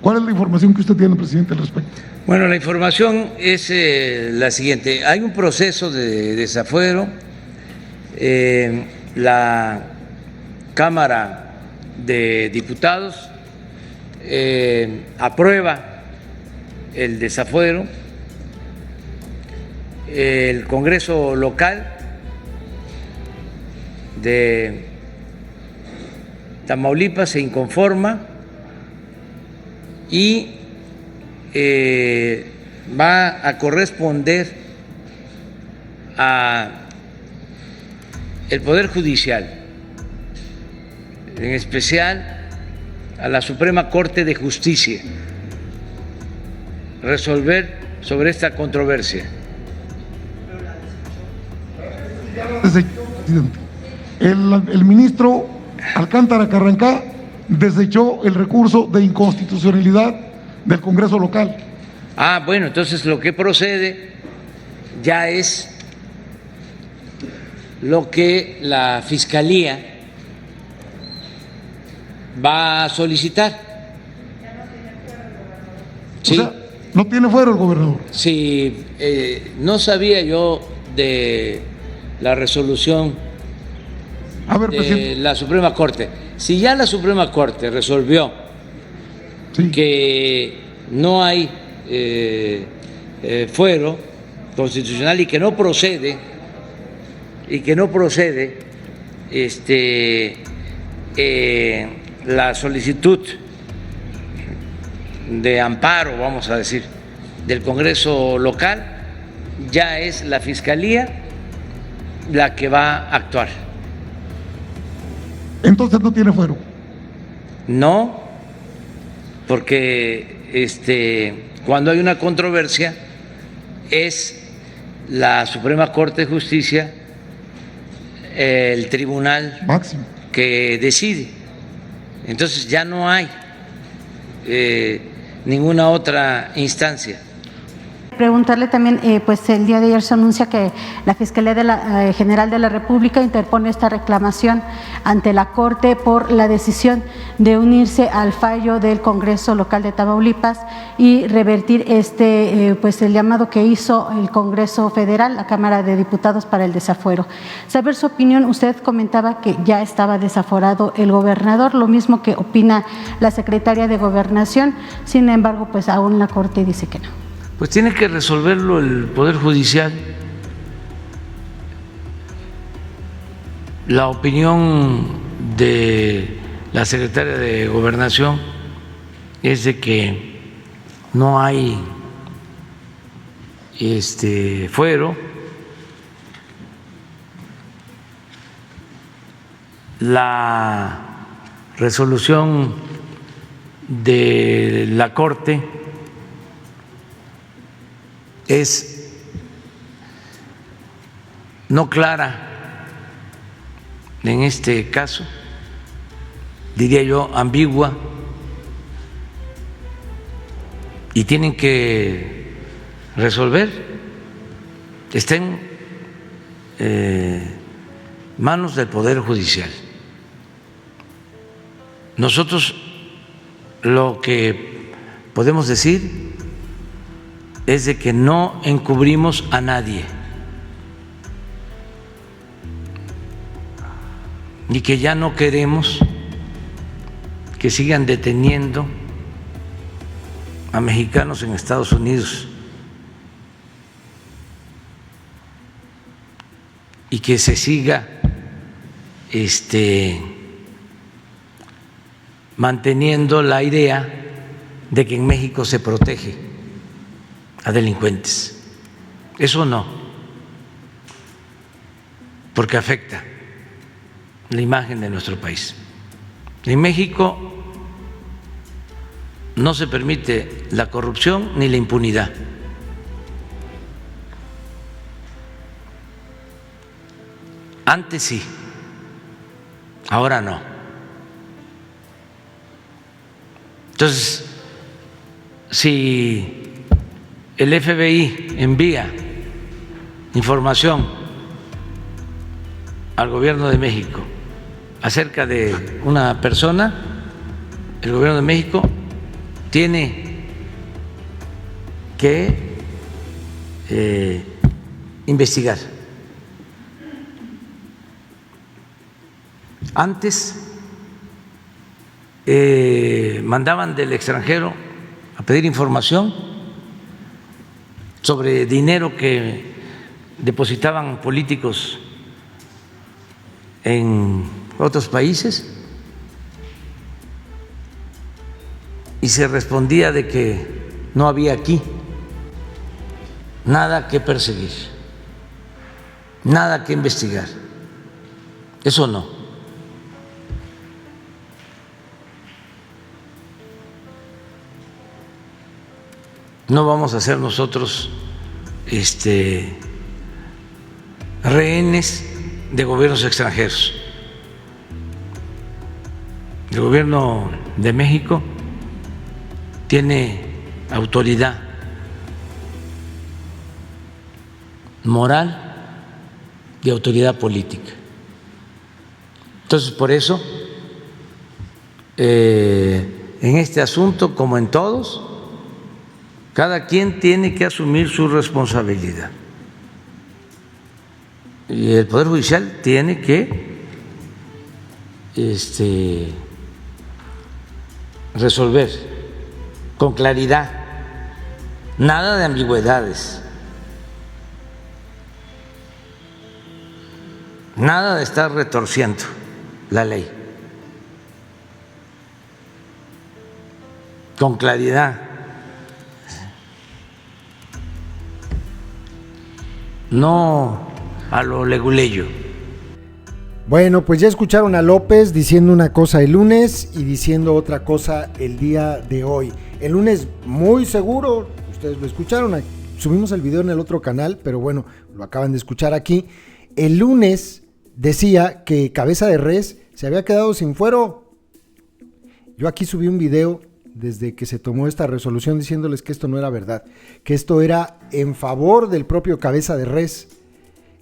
¿Cuál es la información que usted tiene, presidente, al respecto? Bueno, la información es la siguiente. Hay un proceso de desafuero. La Cámara de Diputados aprueba el desafuero. El Congreso local de Tamaulipas se inconforma y va a corresponder a el Poder Judicial, en especial a la Suprema Corte de Justicia, resolver sobre esta controversia. El ministro Alcántara Carrancá desechó el recurso de inconstitucionalidad del Congreso local. Bueno, entonces lo que procede ya es lo que la Fiscalía va a solicitar. Sí. O sea, no tiene fuero el gobernador. Sí, no sabía yo de la resolución de la Suprema Corte. Si ya la Suprema Corte resolvió que no hay fuero constitucional y que no procede la solicitud de amparo, vamos a decir, del Congreso local, ya es la Fiscalía la que va a actuar. Entonces no tiene fuero. No, porque cuando hay una controversia es la Suprema Corte de Justicia el tribunal máximo que decide. Entonces ya no hay ninguna otra instancia. Preguntarle también, pues el día de ayer se anuncia que la Fiscalía General de la República interpone esta reclamación ante la Corte por la decisión de unirse al fallo del Congreso local de Tamaulipas y revertir pues el llamado que hizo el Congreso Federal, la Cámara de Diputados, para el desafuero. Saber su opinión. Usted comentaba que ya estaba desaforado el gobernador, lo mismo que opina la secretaria de Gobernación. Sin embargo, pues aún la Corte dice que no. Pues tiene que resolverlo el Poder Judicial. La opinión de la secretaria de Gobernación es de que no hay fuero. La resolución de la Corte es no clara en este caso, diría yo ambigua, y tienen que resolver. Está en manos del Poder Judicial. Nosotros lo que podemos decir es de que no encubrimos a nadie y que ya no queremos que sigan deteniendo a mexicanos en Estados Unidos y que se siga manteniendo la idea de que en México se protege a delincuentes. Eso no, porque afecta la imagen de nuestro país. En México no se permite la corrupción ni la impunidad. Antes sí, ahora no. Entonces, si el FBI envía información al gobierno de México acerca de una persona, el gobierno de México tiene que investigar. Antes mandaban del extranjero a pedir información sobre dinero que depositaban políticos en otros países y se respondía de que no había aquí nada que perseguir, nada que investigar. Eso no. No vamos a ser nosotros rehenes de gobiernos extranjeros. El gobierno de México tiene autoridad moral y autoridad política. Entonces, por eso, en este asunto, como en todos, cada quien tiene que asumir su responsabilidad. Y el Poder Judicial tiene que resolver con claridad, nada de ambigüedades, nada de estar retorciendo la ley, con claridad. No a lo leguleyo. Bueno, pues ya escucharon a López diciendo una cosa el lunes y diciendo otra cosa el día de hoy. El lunes muy seguro, ustedes lo escucharon, subimos el video en el otro canal, pero bueno, lo acaban de escuchar aquí. El lunes decía que Cabeza de Res se había quedado sin fuero. Yo aquí subí un video desde que se tomó esta resolución diciéndoles que esto no era verdad, que esto era en favor del propio Cabeza de Res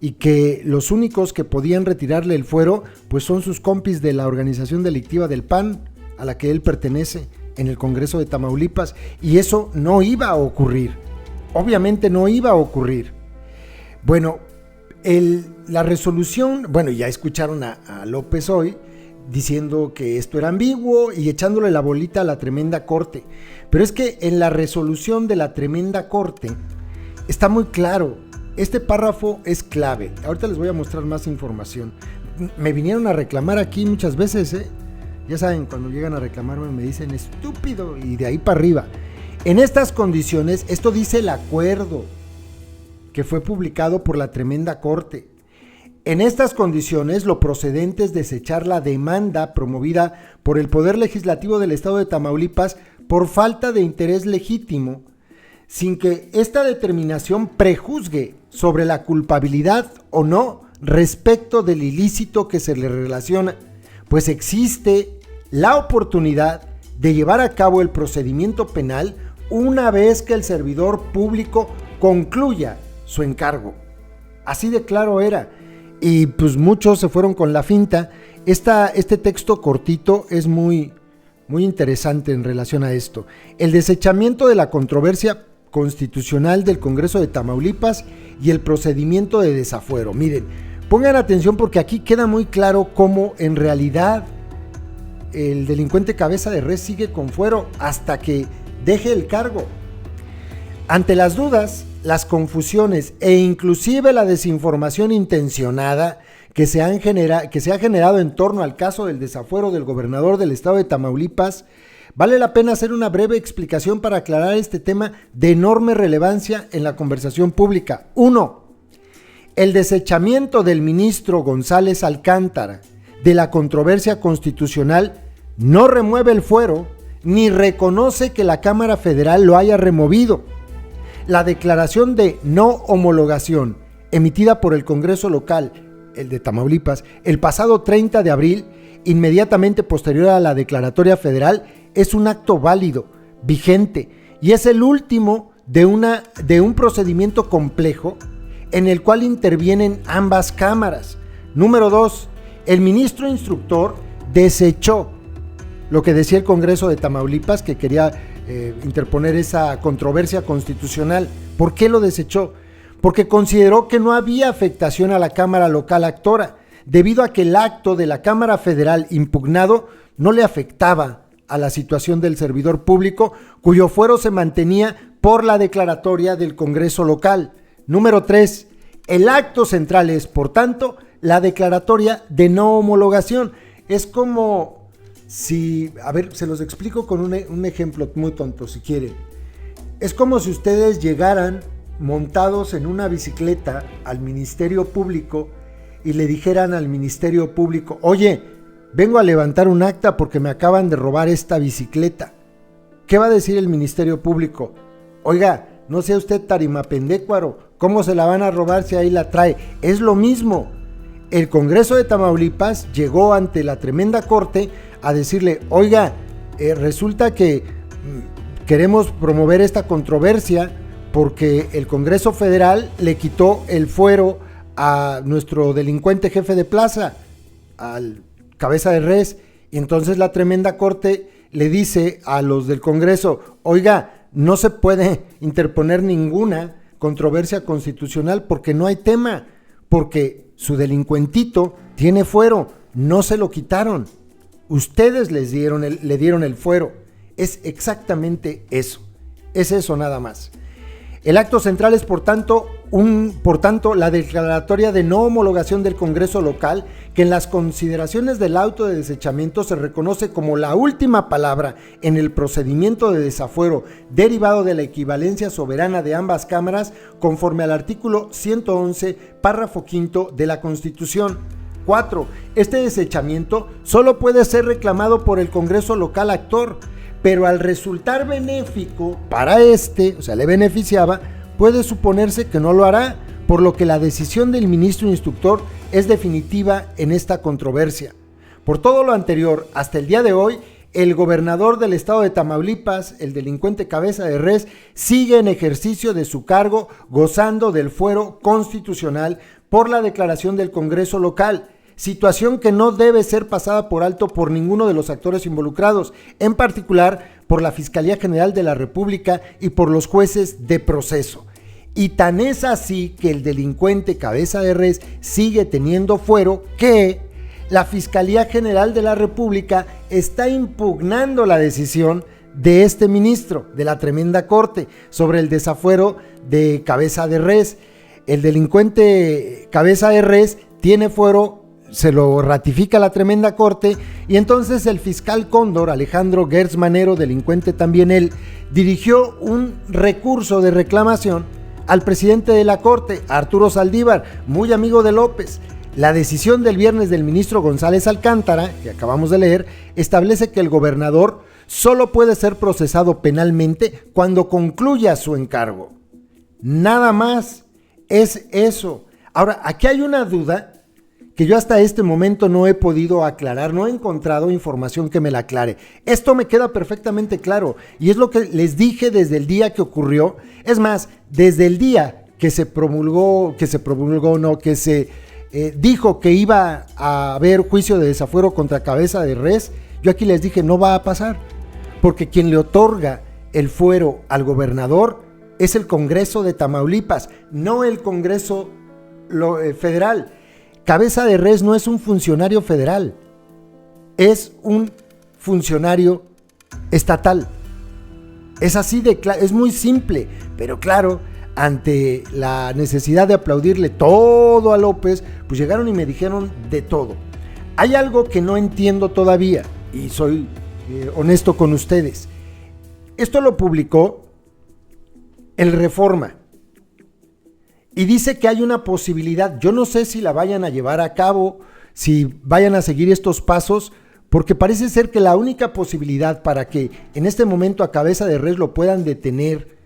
y que los únicos que podían retirarle el fuero pues son sus compis de la organización delictiva del PAN a la que él pertenece en el Congreso de Tamaulipas, y eso no iba a ocurrir, obviamente no iba a ocurrir. Bueno, la resolución, bueno, ya escucharon a López hoy diciendo que esto era ambiguo y echándole la bolita a la tremenda corte. Pero es que en la resolución de la tremenda corte está muy claro, este párrafo es clave. Ahorita les voy a mostrar más información. Me vinieron a reclamar aquí muchas veces, ya saben, cuando llegan a reclamarme me dicen estúpido y de ahí para arriba. En estas condiciones, esto dice el acuerdo que fue publicado por la tremenda corte. En estas condiciones, lo procedente es desechar la demanda promovida por el Poder Legislativo del Estado de Tamaulipas por falta de interés legítimo, sin que esta determinación prejuzgue sobre la culpabilidad o no respecto del ilícito que se le relaciona, pues existe la oportunidad de llevar a cabo el procedimiento penal una vez que el servidor público concluya su encargo. Así de claro era. Y pues muchos se fueron con la finta. Este texto cortito es muy interesante en relación a esto. El desechamiento de la controversia constitucional del Congreso de Tamaulipas y el procedimiento de desafuero. Miren, pongan atención porque aquí queda muy claro cómo en realidad el delincuente Cabeza de Res sigue con fuero hasta que deje el cargo. Ante las dudas, las confusiones e inclusive la desinformación intencionada que se ha generado en torno al caso del desafuero del gobernador del estado de Tamaulipas, vale la pena hacer una breve explicación para aclarar este tema de enorme relevancia en la conversación pública. 1. El desechamiento del ministro González Alcántara de la controversia constitucional no remueve el fuero ni reconoce que la Cámara Federal lo haya removido. La declaración de no homologación emitida por el Congreso local, el de Tamaulipas, el pasado 30 de abril, inmediatamente posterior a la declaratoria federal, es un acto válido, vigente, y es el último de un procedimiento complejo en el cual intervienen ambas cámaras. Número 2, el ministro instructor desechó lo que decía el Congreso de Tamaulipas, que quería interponer esa controversia constitucional. ¿Por qué lo desechó? Porque consideró que no había afectación a la Cámara Local Actora, debido a que el acto de la Cámara Federal impugnado no le afectaba a la situación del servidor público, cuyo fuero se mantenía por la declaratoria del Congreso local. Número 3. El acto central es, por tanto, la declaratoria de no homologación. Es como si, a ver, se los explico con un ejemplo muy tonto, si quieren. Es como si ustedes llegaran montados en una bicicleta al Ministerio Público y le dijeran al Ministerio Público: oye, vengo a levantar un acta porque me acaban de robar esta bicicleta. ¿Qué va a decir el Ministerio Público? Oiga, no sea usted tarimapendécuaro, ¿cómo se la van a robar si ahí la trae? Es lo mismo. El Congreso de Tamaulipas llegó ante la tremenda corte a decirle: oiga, resulta que queremos promover esta controversia porque el Congreso Federal le quitó el fuero a nuestro delincuente jefe de plaza, al Cabeza de Res, y entonces la tremenda corte le dice a los del Congreso: oiga, no se puede interponer ninguna controversia constitucional porque no hay tema, porque su delincuentito tiene fuero, no se lo quitaron, ustedes le dieron el fuero. Es exactamente eso, es eso nada más. El acto central es, por tanto, la declaratoria de no homologación del Congreso local, que en las consideraciones del auto de desechamiento se reconoce como la última palabra en el procedimiento de desafuero derivado de la equivalencia soberana de ambas cámaras, conforme al artículo 111, párrafo quinto de la Constitución. 4. Este desechamiento solo puede ser reclamado por el Congreso local actor, pero al resultar benéfico para o sea, le beneficiaba, puede suponerse que no lo hará, por lo que la decisión del ministro instructor es definitiva en esta controversia. Por todo lo anterior, hasta el día de hoy, el gobernador del estado de Tamaulipas, el delincuente Cabeza de Res, sigue en ejercicio de su cargo, gozando del fuero constitucional por la declaración del Congreso local, situación que no debe ser pasada por alto por ninguno de los actores involucrados, en particular por la Fiscalía General de la República y por los jueces de proceso. Y tan es así que el delincuente Cabeza de Res sigue teniendo fuero que la Fiscalía General de la República está impugnando la decisión de este ministro de la tremenda corte sobre el desafuero de Cabeza de Res. El delincuente Cabeza de Res tiene fuero, se lo ratifica la tremenda corte, y entonces el fiscal Cóndor, Alejandro Gertz Manero, delincuente también él, dirigió un recurso de reclamación al presidente de la corte, Arturo Saldívar, muy amigo de López. La decisión del viernes del ministro González Alcántara, que acabamos de leer, establece que el gobernador solo puede ser procesado penalmente cuando concluya su encargo. Nada más, es eso. Ahora, aquí hay una duda que yo hasta este momento no he podido aclarar, no he encontrado información que me la aclare. Esto me queda perfectamente claro y es lo que les dije desde el día que ocurrió. Es más, desde el día que se dijo que iba a haber juicio de desafuero contra Cabeza de Res, yo aquí les dije: no va a pasar, porque quien le otorga el fuero al gobernador es el Congreso de Tamaulipas, no el Congreso federal. Cabeza de Res no es un funcionario federal, es un funcionario estatal. Es así de claro, es muy simple, pero claro, ante la necesidad de aplaudirle todo a López, pues llegaron y me dijeron de todo. Hay algo que no entiendo todavía, y soy honesto con ustedes. Esto lo publicó el Reforma, y dice que hay una posibilidad, yo no sé si la vayan a llevar a cabo, si vayan a seguir estos pasos, porque parece ser que la única posibilidad para que en este momento a Cabeza de Res lo puedan detener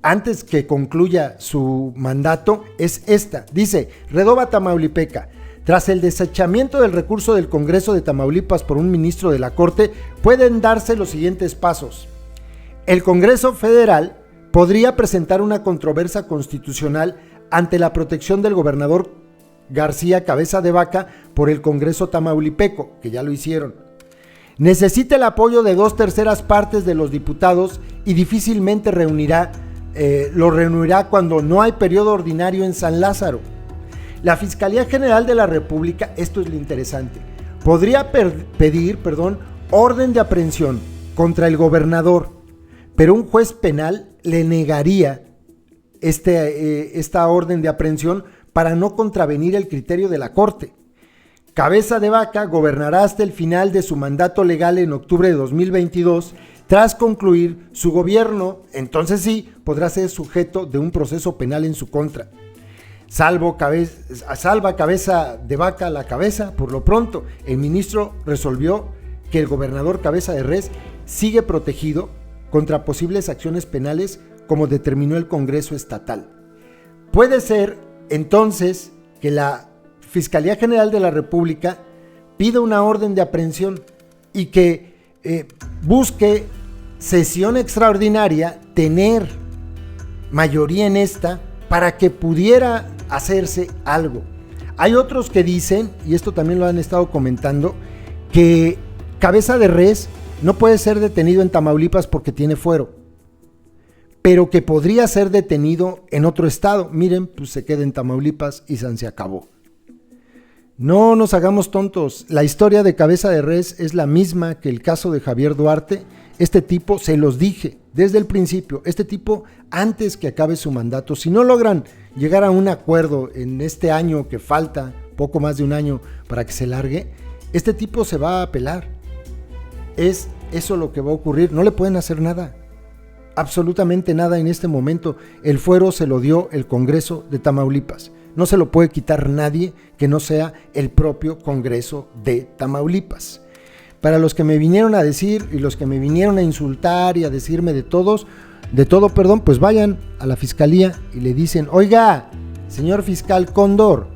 antes que concluya su mandato es esta. Dice: Redova Tamaulipeca. Tras el desechamiento del recurso del Congreso de Tamaulipas por un ministro de la Corte, pueden darse los siguientes pasos. El Congreso Federal podría presentar una controversia constitucional ante la protección del gobernador García Cabeza de Vaca por el Congreso tamaulipeco, que ya lo hicieron. necesita el apoyo de 2/3 partes de los diputados y difícilmente lo reunirá cuando no hay periodo ordinario en San Lázaro. La Fiscalía General de la República, esto es lo interesante, podría pedir orden de aprehensión contra el gobernador, pero un juez penal le negaría esta orden de aprehensión para no contravenir el criterio de la Corte. Cabeza de Vaca gobernará hasta el final de su mandato legal en octubre de 2022. Tras concluir su gobierno, entonces sí podrá ser sujeto de un proceso penal en su contra. Salva Cabeza de Vaca la cabeza. Por lo pronto, el ministro resolvió que el gobernador Cabeza de Res sigue protegido contra posibles acciones penales como determinó el Congreso Estatal. Puede ser entonces que la Fiscalía General de la República pida una orden de aprehensión y que busque sesión extraordinaria, tener mayoría en esta para que pudiera hacerse algo. Hay otros que dicen, y esto también lo han estado comentando, que Cabeza de Res no puede ser detenido en Tamaulipas porque tiene fuero, pero que podría ser detenido en otro estado. Miren, pues se queda en Tamaulipas y se acabó. No nos hagamos tontos, la historia de Cabeza de Res es la misma que el caso de Javier Duarte. Este tipo, se los dije desde el principio, este tipo antes que acabe su mandato, si no logran llegar a un acuerdo en este año que falta, poco más de un año para que se largue, este tipo se va a apelar. Es eso lo que va a ocurrir, no le pueden hacer nada, absolutamente nada en este momento. El fuero se lo dio el Congreso de Tamaulipas, no se lo puede quitar nadie que no sea el propio Congreso de Tamaulipas. Para los que me vinieron a decir y los que me vinieron a insultar y a decirme de todo, pues vayan a la fiscalía y le dicen: oiga, señor fiscal Cóndor,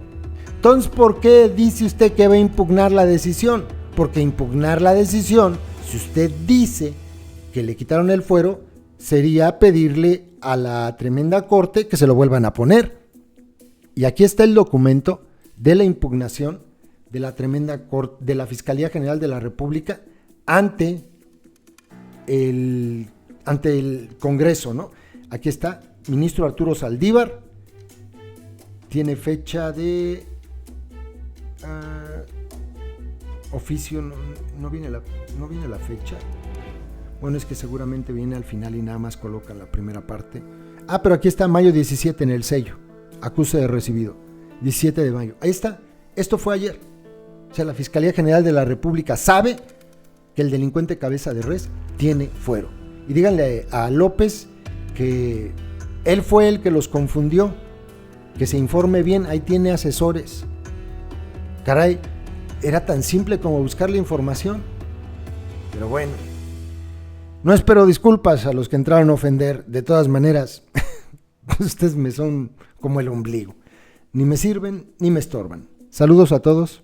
entonces ¿por qué dice usted que va a impugnar la decisión? Porque impugnar la decisión, si usted dice que le quitaron el fuero, sería pedirle a la tremenda corte que se lo vuelvan a poner. Y aquí está el documento de la impugnación de la tremenda corte, de la Fiscalía General de la República ante el Congreso, ¿no? Aquí está, ministro Arturo Saldívar, tiene fecha de oficio, no viene la fecha. Bueno, es que seguramente viene al final y nada más colocan la primera parte. Pero aquí está, mayo 17 en el sello, acuse de recibido, 17 de mayo. Ahí está, esto fue ayer. O sea, la Fiscalía General de la República sabe que el delincuente Cabeza de Res tiene fuero. Y díganle a López que él fue el que los confundió, que se informe bien, ahí tiene asesores. Caray, era tan simple como buscar la información. Pero bueno, no espero disculpas a los que entraron a ofender. De todas maneras, ustedes me son como el ombligo. Ni me sirven ni me estorban. Saludos a todos.